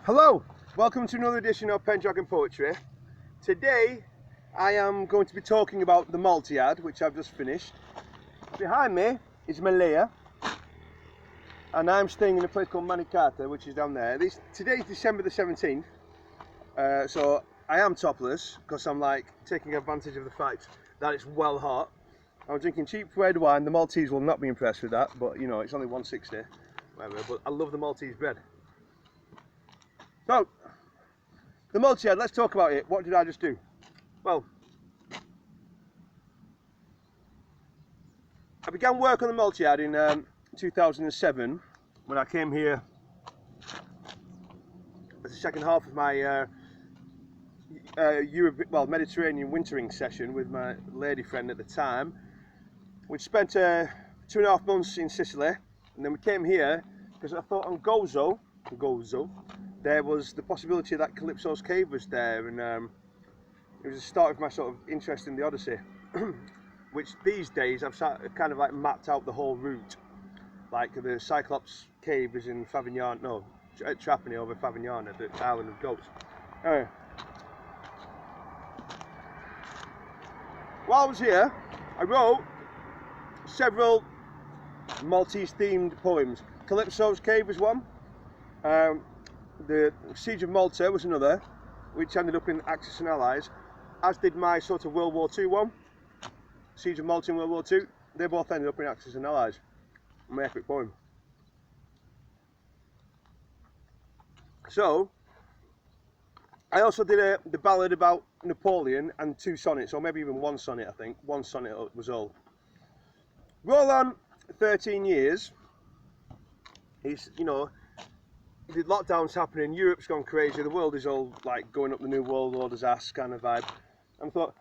Hello, welcome to another edition of Pendragon Poetry. Today I am going to be talking about the Maltiad, which I've just finished. Behind me is Maltiad, and I'm staying in a place called Maltiad, which is down there. Today's December the 17th, so I am topless because I'm like taking advantage of the fact that it's well hot. I'm drinking cheap red wine. The Maltese will not be impressed with that, but you know, it's only 160, whatever. But I love the Maltese bread. So, the Maltiad, let's talk about it. What did I just do? Well, I began work on the Maltiad in 2007 when I came here as the second half of my Mediterranean wintering session with my lady friend at the time. We'd spent 2.5 months in Sicily, and then we came here because I thought on Gozo, there was the possibility that Calypso's cave was there, and it was the start of my sort of interest in the Odyssey, which these days I've kind of like mapped out the whole route. Like the Cyclops cave is in Favignana, no, at Trapani over Favignana, the island of goats. Anyway, while I was here, I wrote several Maltese themed poems. Calypso's cave was one. The Siege of Malta was another, which ended up in Axis and Allies, as did my sort of World War II one. Siege of Malta in World War II, they both ended up in Axis and Allies. My epic poem. So, I also did the ballad about Napoleon and 2 sonnets, or maybe even 1 sonnet, I think. 1 sonnet was all. Roll on 13 years. It's, you know, the lockdown's happening, Europe's gone crazy, the world is all like going up the new world order's ass kind of vibe. And I thought,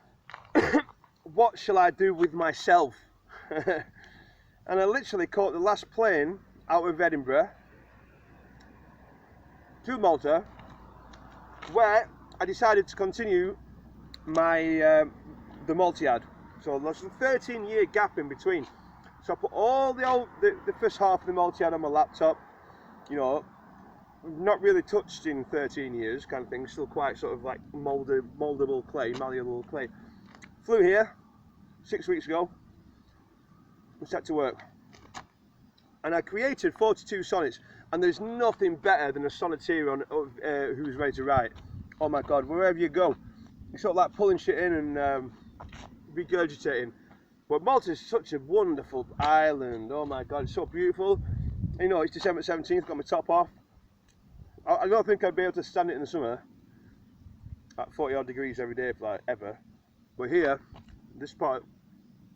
what shall I do with myself? And I literally caught the last plane out of Edinburgh to Malta, where I decided to continue my the Maltiad. So there's a 13-year gap in between. So I put all the first half of the Maltiad on my laptop, you know, not really touched in 13 years kind of thing, still quite sort of like moldable clay, malleable clay. Flew here 6 weeks ago and set to work. And I created 42 sonnets, and there's nothing better than a sonneteer who's ready to write. Oh my God, wherever you go, you're sort of like pulling shit in and regurgitating. But Malta is such a wonderful island. Oh my God, it's so beautiful. You know, it's December 17th, got my top off. I don't think I'd be able to stand it in the summer at 40 odd degrees every day, like ever. But here, this part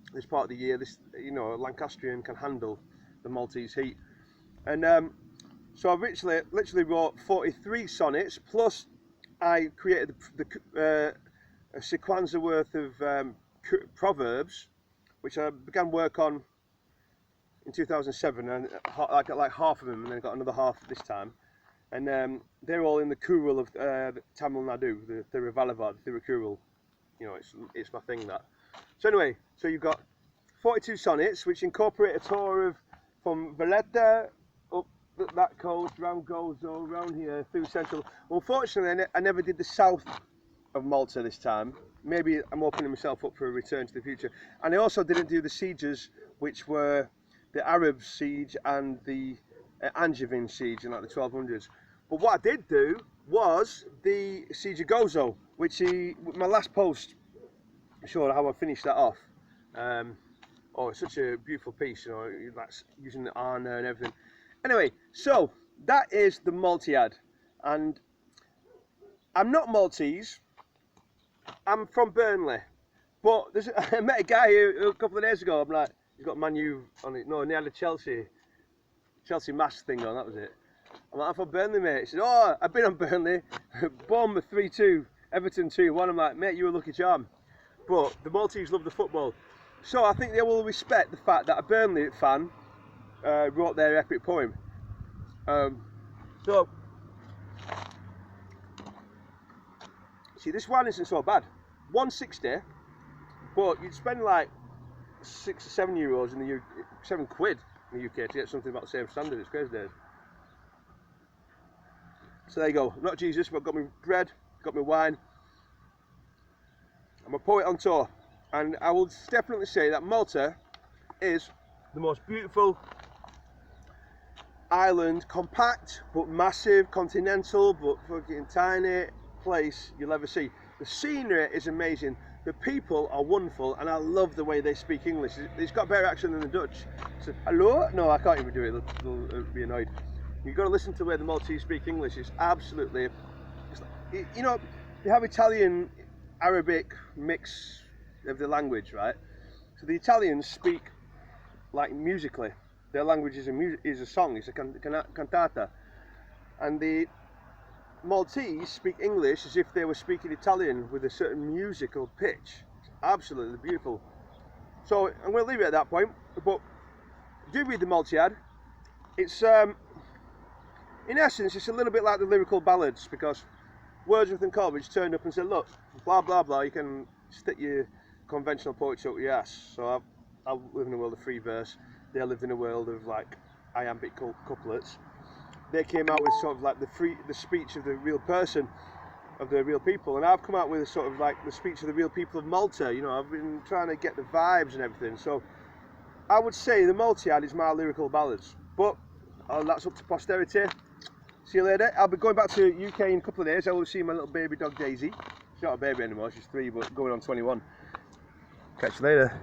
of the year, you know, Lancastrian can handle the Maltese heat. And so I literally wrote 43 sonnets, plus I created a sequenza worth of proverbs, which I began work on in 2007, and I got like half of them, and then got another half this time. And they're all in the Kuril of Tamil Nadu, the Thiruvalavad, Thirukuril. You know, it's my thing, that. So anyway, so you've got 42 sonnets, which incorporate a tour from Valletta up that coast, round Gozo, round here, through central. Unfortunately, I never did the south of Malta this time. Maybe I'm opening myself up for a return to the future. And I also didn't do the sieges, which were the Arab siege and the Angevin siege in like the 1200s. But what I did do was the Siege of Gozo, which my last post showed how I finished that off. Oh, it's such a beautiful piece, you know, that's using the Arna and everything. Anyway, so that is the Maltiad, and I'm not Maltese. I'm from Burnley, but I met a guy a couple of days ago. I'm like, he's got Man U on it. No, and he had a Chelsea mask thing on. That was it. I'm like, I'm from Burnley, mate. He said, oh, I've been on Burnley. Bournemouth 3-2, Everton 2-1. I'm like, mate, you're a lucky charm. But the Maltese love the football, so I think they will respect the fact that a Burnley fan wrote their epic poem. So, see, this one isn't so bad. 160, but you'd spend like €6 or €7 in the UK, £7 in the UK to get something about the same standard. It's crazy days. So there you go. I'm not Jesus, but I've got my bread, got my wine. I'm a poet on tour, and I will definitely say that Malta is the most beautiful island, compact but massive, continental but fucking tiny place you'll ever see. The scenery is amazing, the people are wonderful, and I love the way they speak English. It's got a better accent than the Dutch. So, hello? No, I can't even do it, they'll be annoyed. You've got to listen to the way the Maltese speak English. It's absolutely, you know, you have Italian, Arabic mix of the language, right? So the Italians speak like musically. Their language is a song, it's a cantata. And the Maltese speak English as if they were speaking Italian with a certain musical pitch. It's absolutely beautiful. So I'm going to leave it at that point, but do read the Maltiad. It's, in essence, it's a little bit like the lyrical ballads, because Wordsworth and Coleridge turned up and said, look, blah blah blah, you can stick your conventional poetry up your ass. So I live in a world of free verse, they lived in a world of like iambic couplets. They came out with sort of like the speech of the real person, of the real people, and I've come out with a sort of like the speech of the real people of Malta. You know, I've been trying to get the vibes and everything. So I would say the Maltiad is my lyrical ballads, but that's up to posterity. See you later. I'll be going back to UK in a couple of days. I will see my little baby dog Daisy. She's not a baby anymore, she's 3, but going on 21. Catch you later.